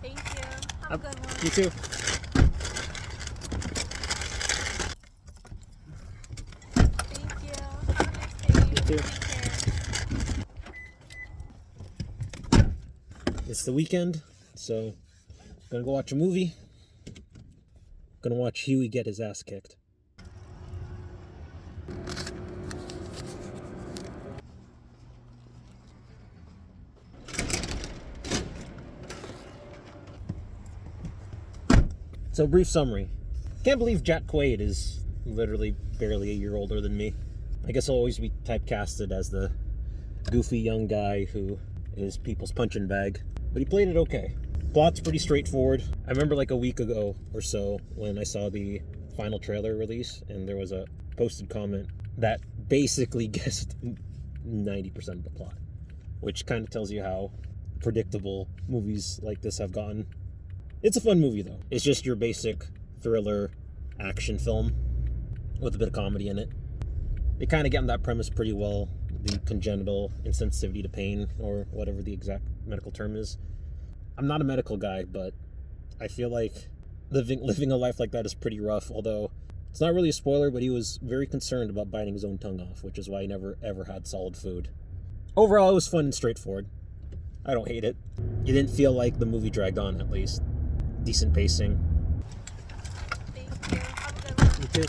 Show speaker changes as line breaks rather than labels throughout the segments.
Thank you. Have a good one.
You too.
Thank you. Have a nice day.
You too.
Take care.
It's the weekend, so gonna go watch a movie. Gonna watch Huey get his ass kicked. So, brief summary. Can't believe Jack Quaid is literally barely a year older than me. I guess I'll always be typecasted as the goofy young guy who is people's punching bag. But he played it okay. Plot's pretty straightforward. I remember like a week ago or so when I saw the final trailer release and there was a posted comment that basically guessed 90% of the plot. Which kind of tells you how predictable movies like this have gotten. It's a fun movie, though. It's just your basic thriller action film with a bit of comedy in it. They kind of get on that premise pretty well. The congenital insensitivity to pain, or whatever the exact medical term is. I'm not a medical guy, but I feel like living a life like that is pretty rough, although it's not really a spoiler, but he was very concerned about biting his own tongue off, which is why he never ever had solid food. Overall, it was fun and straightforward. I don't hate it. It didn't feel like the movie dragged on, at least. Decent pacing.
Thank you. Have a good one.
You too.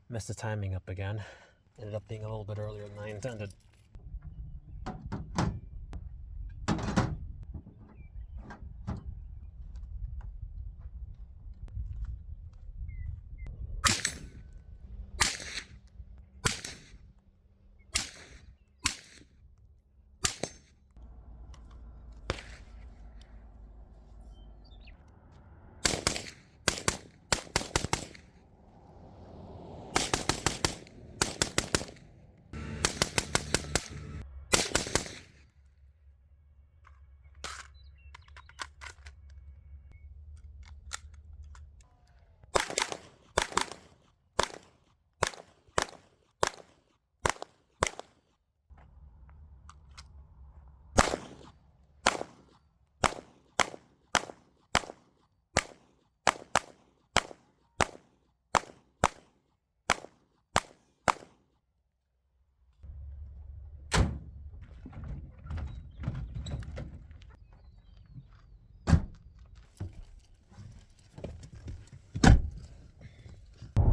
Messed the timing up again. Ended up being a little bit earlier than I intended.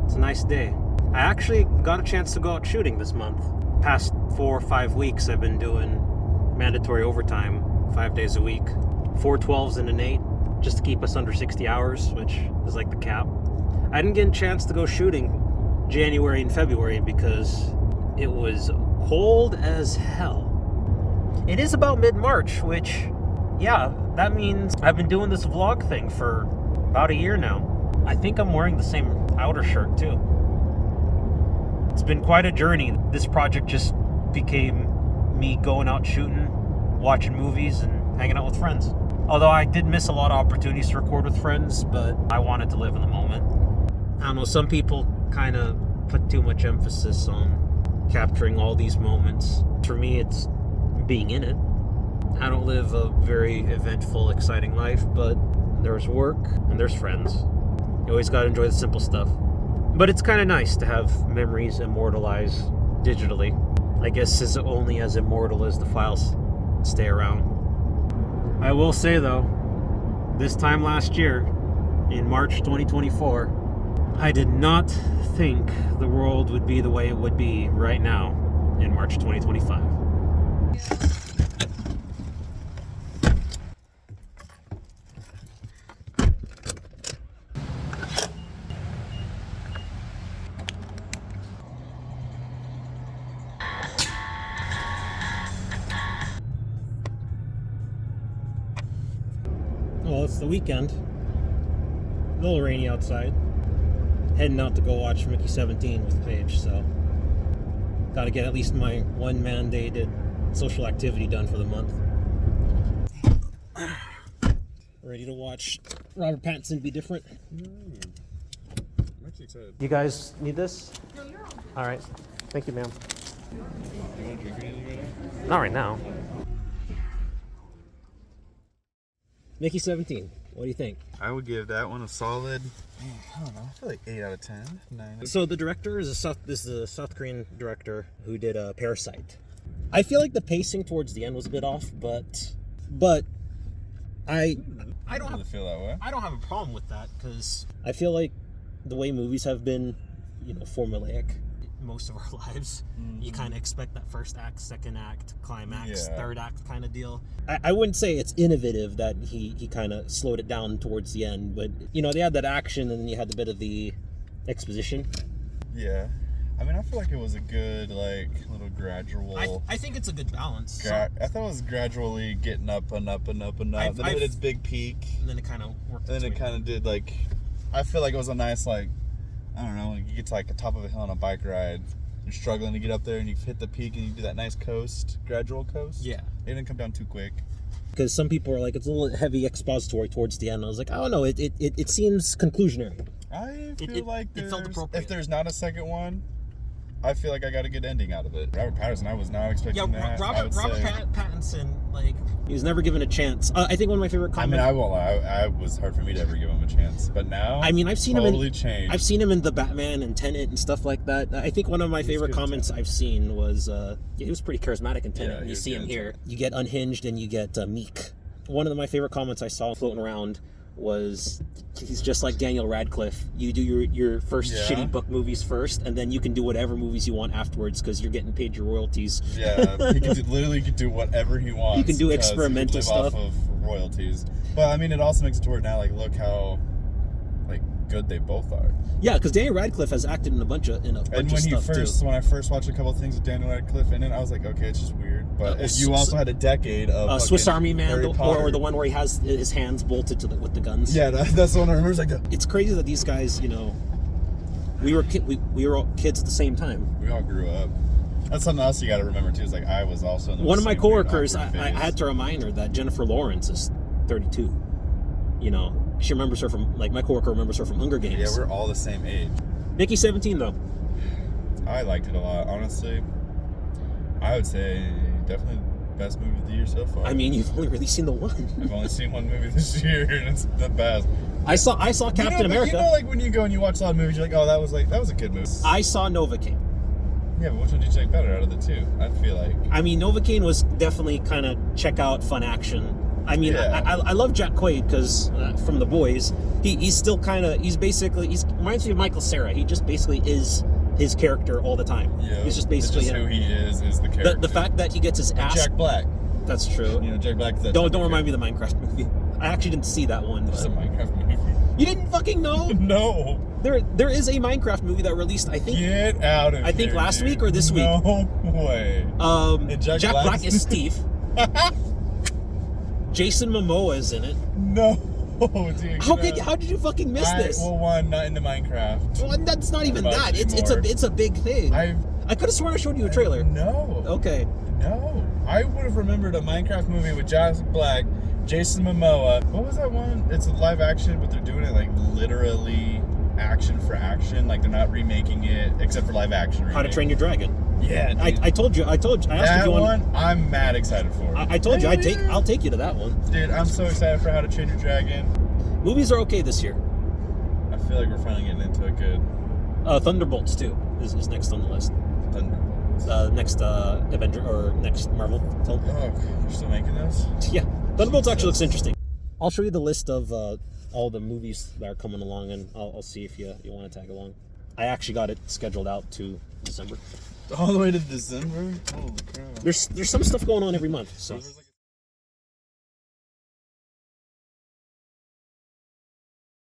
It's a nice day. I actually got a chance to go out shooting this month. Past 4 or 5 weeks I've been doing mandatory overtime 5 days a week. 4 12s and an 8, just to keep us under 60 hours, which is like the cap. I didn't get a chance to go shooting January and February because it was cold as hell. It is about mid-March, which, yeah, that means I've been doing this vlog thing for about a year now. I think I'm wearing the same outer shirt too. It's been quite a journey. This project just became me going out shooting, watching movies, and hanging out with friends. Although I did miss a lot of opportunities to record with friends, but I wanted to live in the moment. I don't know, some people kind of put too much emphasis on capturing all these moments. For me, it's being in it. I don't live a very eventful, exciting life, but there's work and there's friends. You always gotta enjoy the simple stuff. But it's kind of nice to have memories immortalized digitally. I guess it's only as immortal as the files stay around. I will say though, this time last year, in March 2024, I did not think the world would be the way it would be right now in March 2025. Well, it's the weekend. A little rainy outside. heading out to go watch Mickey 17 with Paige, so got to get at least my one mandated social activity done for the month. Ready to watch Robert Pattinson be different?
I'm actually excited.
You guys need this?
No, you're on.
All right. Thank you, ma'am.
You want to drink anything right now?
Not right now. Mickey 17. What do you think?
I would give that one a solid, I don't know, I feel like 8 out of 10. 9.
So the director is a South Korean director who did Parasite. I feel like the pacing towards the end was a bit off, but I don't
Doesn't feel that way.
I don't have a problem with that because I feel like the way movies have been, formulaic most of our lives. Mm-hmm. You kind of expect that first act, second act, climax, third act kind of deal. I wouldn't say it's innovative that he kind of slowed it down towards the end, but they had that action and then you had a bit of the exposition.
Yeah. I mean, I feel like it was a good, little gradual...
I think it's a good balance.
I thought it was gradually getting up and up and up and up. Then it hit its big peak.
And then it kind of worked.
And then it kind of did, I feel like it was a nice, I don't know, when you get to, the top of a hill on a bike ride, you're struggling to get up there, and you hit the peak, and you do that nice gradual coast.
Yeah.
It didn't come down too quick.
Because some people are like, it's a little heavy expository towards the end. I was like, I don't know, it seems conclusionary.
I feel like
it felt appropriate.
If there's not a second one, I feel like I got a good ending out of it. Robert Pattinson, I was not expecting that.
Robert Pattinson, he was never given a chance. I think one of my favorite comments...
I mean, I won't lie. It was hard for me to ever give him a chance. But now,
I've seen
totally
him
changed.
I've seen him in The Batman and Tenet and stuff like that. I think one of my favorite comments I've seen was, he was pretty charismatic in Tenet. And you see him here. You get unhinged and you get meek. One of my favorite comments I saw floating around was, he's just like Daniel Radcliffe. You do your first shitty book movies first, and then you can do whatever movies you want afterwards because you're getting paid your royalties.
Yeah, he can do whatever he wants.
You can do experimental stuff
off of royalties. But I mean, it also makes it to where now, look how good they both are.
Yeah, because Daniel Radcliffe has acted in a bunch of stuff
when I first watched a couple of things with Daniel Radcliffe in it, I was like, okay, it's just weird. But you also had a decade of
Swiss Army Man, or the one where he has his hands bolted with the guns.
Yeah, that's the one I remember.
It's crazy that these guys, we were all kids at the same time.
We all grew up. That's something else you got to remember too. Is I was also in the
one of my coworkers. I had to remind her that Jennifer Lawrence is 32. She remembers her from my coworker remembers her from Hunger Games.
Yeah, we're all the same age.
Mickey 17 though.
I liked it a lot, honestly. I would say definitely the best movie of the year so far.
I mean, you've only really seen the one.
I've only seen one movie this year, and it's the best.
I saw Captain America.
When you go and you watch a lot of movies, you're like, oh, that was a good movie.
I saw Novocaine.
Yeah, but which one did you like better out of the two? I feel like. I mean,
Novocaine was definitely kind of check out fun action. I mean, I love Jack Quaid because from The Boys, he's still kind of, he reminds me of Michael Cera. He just basically is his character all the time.
Yeah,
he's just basically
who he is the character.
The fact that he gets his ass.
Jack Black.
That's true.
Jack Black.
Don't remind me of the Minecraft movie. I actually didn't see that one.
There's a Minecraft movie.
You didn't fucking know?
No.
There is a Minecraft movie that released, I think.
Get out of here.
I think last week or this week.
No way.
Jack Black is Steve. Jason Momoa is in it.
No, dude.
How did you fucking miss this?
Well, one, not into Minecraft.
Well, that's not even that. It's a big thing. I could have sworn I showed you a trailer.
No.
Okay.
No. I would have remembered a Minecraft movie with Jack Black, Jason Momoa. What was that one? It's a live action, but they're doing it literally action for action. They're not remaking it except for live action.
How to Train Your Dragon.
Yeah, dude.
I told you. I asked
that
if you
one. I'm mad excited for.
I told you. I'll take you to that one.
Dude, I'm so excited for How to Train Your Dragon.
Movies are okay this year.
I feel like we're finally getting into it good.
Thunderbolts 2 is next on the list.
Thunderbolts.
Next Avenger or next Marvel film.
Oh, you're still making those?
Yeah, Thunderbolts actually looks interesting. I'll show you the list of all the movies that are coming along, and I'll see if you want to tag along. I actually got it scheduled out to December.
All the way to December? Holy crap.
There's some stuff going on every month, so.